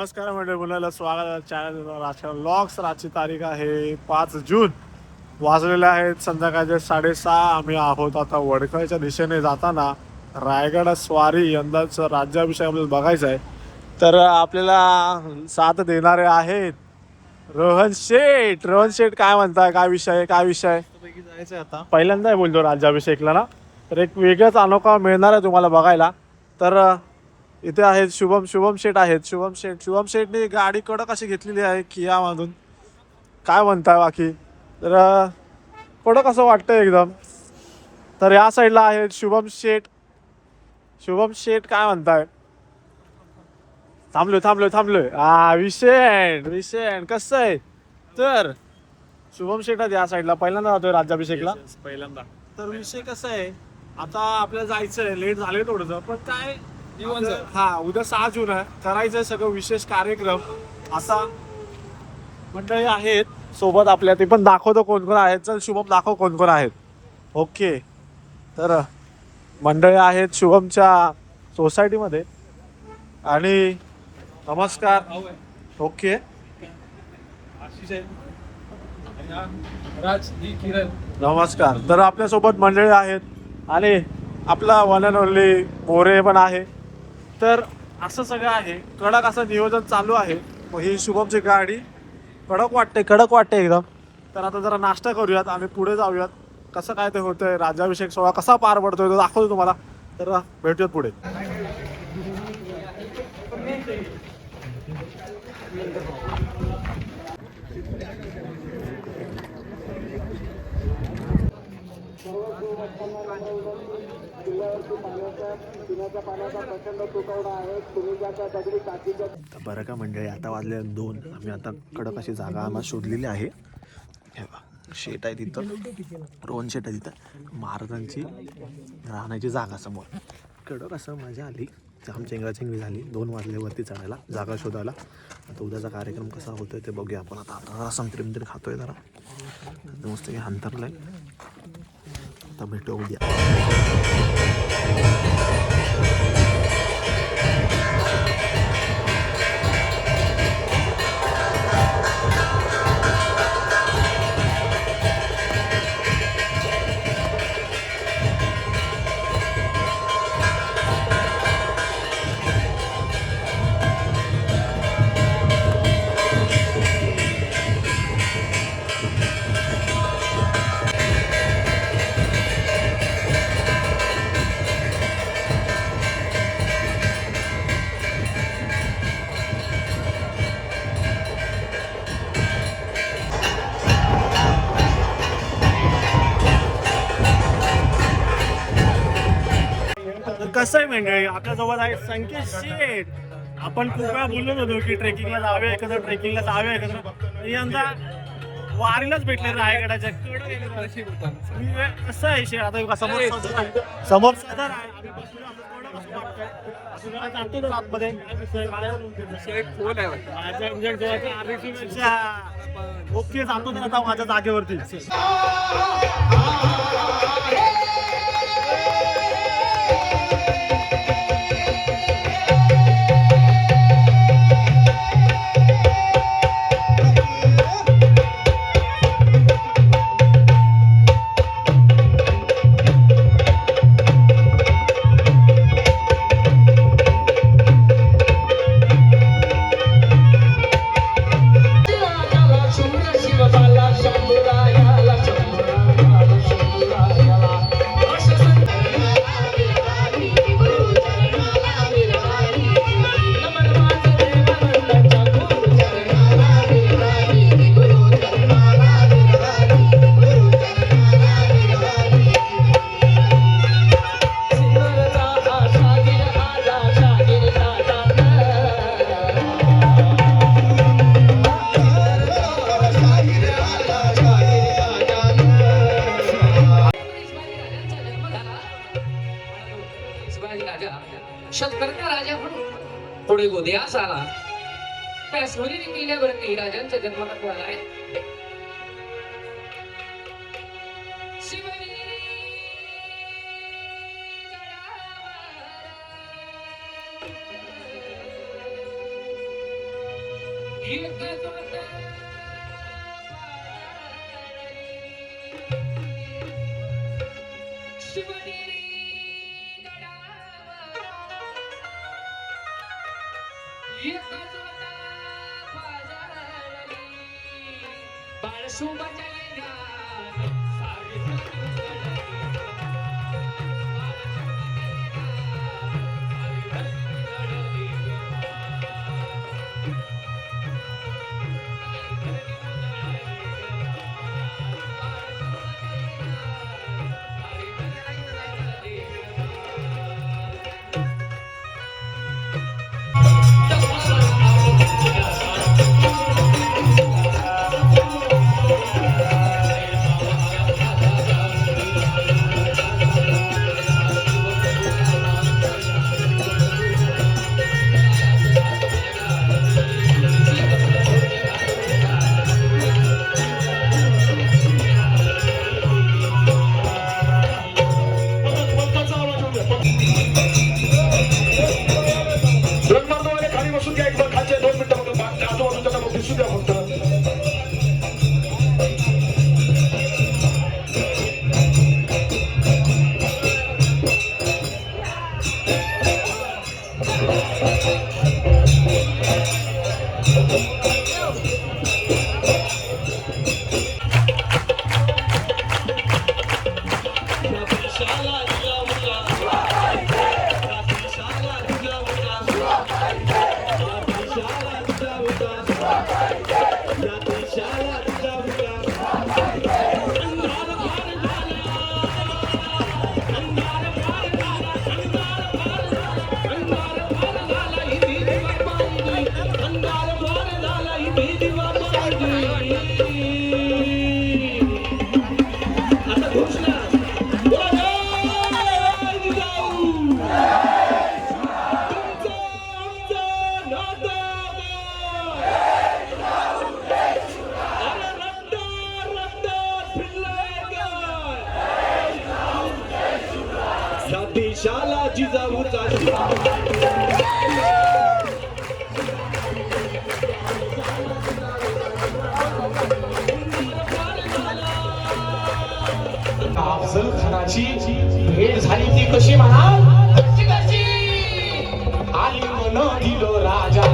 नमस्कार मंडळी, मुलाला स्वागत चॅनल राजकारण व्लॉग्स. रातची तारीख आहे 5 जून. वाजलेले आहेत संध्याकाळचे 6:30. आम्ही आहोत आता वडखळच्या दिशेने जाताना. रायगड स्वारी यंदाचं राज्याभिषेक आपल्याला बघायचं आहे. तर आपल्याला साथ देणारे आहेत रोहन शेठ. रोहन शेठ, काय म्हणताय? काय विषय जायचंय आता. पहिल्यांदा बोलतो राज्याभिषेकला ना, तर एक वेगळाच अनोखा मिळणार आहे तुम्हाला बघायला. तर इथे आहेत शुभम शेठ आहेत. शुभम शेठने गाडी कडक अशी घेतलेली आहे कियामधून. काय म्हणताय बाकी? तर कडक असं वाटतंय एकदम. तर या साईडला आहेत शुभम शेठ. काय म्हणताय? थांबलोय. विषय कसं आहे? तर शुभम शेठ या साईडला पहिल्यांदा जातोय राज्याभिषेकला. पहिल्यांदा तर विषय कसा आहे, आता आपल्याला जायचंय, लेट झाले थोडंसं, पण काय उद्या 6 जून आहे, करायचंय सगळं विशेष कार्यक्रम. असा मंडळी आहेत सोबत आपल्या, ते पण दाखवतो कोण कोण आहेत. चल शुभम, दाखव कोण कोण आहेत. ओके, तर मंडळी आहेत शुभमच्या सोसायटीमध्ये. आणि नमस्कार. ओके, नमस्कार. तर आपल्यासोबत मंडळी आहेत आणि आपला वन अँड ओनली मोरे पण आहे. तर असं सगळं आहे, कडक असं नियोजन चालू आहे. ही शुभमची गाडी कडक वाटते एकदम. तर आता जरा नाश्ता करूयात आणि पुढे जाऊयात. कसं काय ते होतंय, राज्याभिषेक सोहळा कसा पार पडतोय तो दाखवतो तुम्हाला. तर भेटूयात पुढे. बरं का मंडळी, आता वाजले 2. आम्ही आता कडक अशी जागा आम्हाला शोधलेली आहे. हे बघा, शेट आहे तिथं, रोहन शेट आहे तिथं, महाराजांची राहण्याची जागा समोर. कडक असं मजा आली, जाम चेंगराचेंगरी झाली. 2 वाजल्यावरती चढायला जागा शोधायला. आता उद्याचा कार्यक्रम कसा होतोय ते बघूया आपण. आता संत्री खातोय जरा, मस्त अंतरलाय. आता भेटू उद्या. कसं आहे मंडळी, आपल्यासोबत आहे संकेत शेठ. आपण खूप वेळा बोललो होतो की ट्रेकिंगला जाऊया एकत्र. यंदा वारीलाच भेटले रायगडाच्या. कसं आहे शेठ, आता समोर सदर आहे. आतमध्ये ओके, जातो तर आता माझ्या जागेवरती. शतकर्ता राजा म्हणून पुढे गोंदियास आला. त्या सोनेरी किल्ल्यावरती राजांचा जन्म झालाय. एकच होता शिवनेरी गडावर एकच होता पाजारी बाळसुबाच्या लेण्यात खाली बसून घ्या एकदा खालचे 2 मिनिटं फक्त मागच्या आजूबाजूच्या मग दिसू द्या फक्त देशाला जिजाऊचा अफजल खानाची भेट झाली ती कशी म्हणा कशी कशी आलिंगन दिलो राजा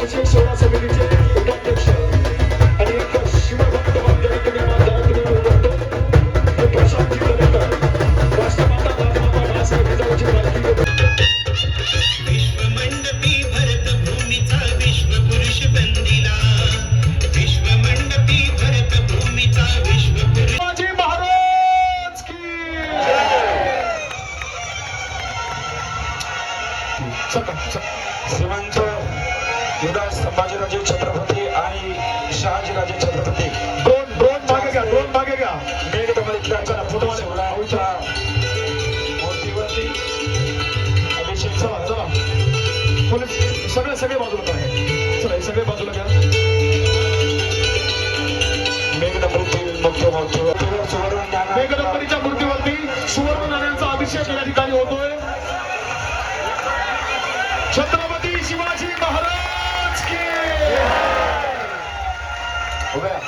राज्याभिषेक सोहळा समितीचे उपाध्यक्ष आणि एक शिवभक्त वाद्याने तुम्ही बोलतो ते प्रशांतजी दरेकर राष्ट्रमाता राजमाता बाळासाहेब जिजाऊची पालखी विश्वमंडपी भरत भूमीचा विश्व पुरुष बंदिला विश्वमंडपी भरत भूमीचा विश्व पुरुष शिवाजी महाराज की श्रीमंत युवराज संभाजीराजे छत्रपती आणि शहाजीराजे छत्रपती ड्रोन मागे घ्या मेघदमलीतल्या फुटवाले भाऊच्या मूर्तीवरती अभिषेक चला पोलीस सगळे बाजूला करा चला हे सगळे बाजूला घ्या मेघदंपतीच्या मूर्तीवरती सुवर्ण नाण्यांचा अभिषेक या ठिकाणी होतोय छत्रपती शिवाजी महाराज की उभ्या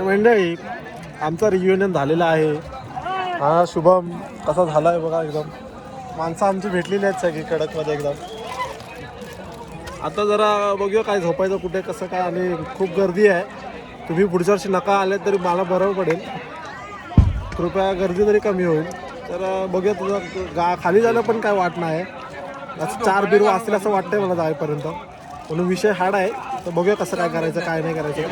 मंडळी आमचा रियुनियन झालेला आहे. हा शुभम कसा झाला आहे बघा. एकदम माणसं आमची भेटलेली आहेत सगळी कडकमध्ये एकदम. आता जरा बघूया काय झोपायचं कुठे कसं काय. आणि खूप गर्दी आहे. तुम्ही पुढच्या वर्षी नका आले तरी मला बरं पडेल. कृपया गर्दी तरी कमी होईल. तर बघूया तुझं खाली झालं पण काय वाट नाही. असं 4 बिरू असतील असं वाटतंय मला जाईपर्यंत. म्हणून विषय हार्ड आहे. तर बघूया कसं काय करायचं काय नाही करायचं.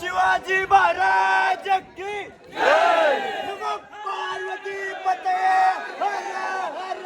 शिवाजी महाराज की पार्वती पते हर हर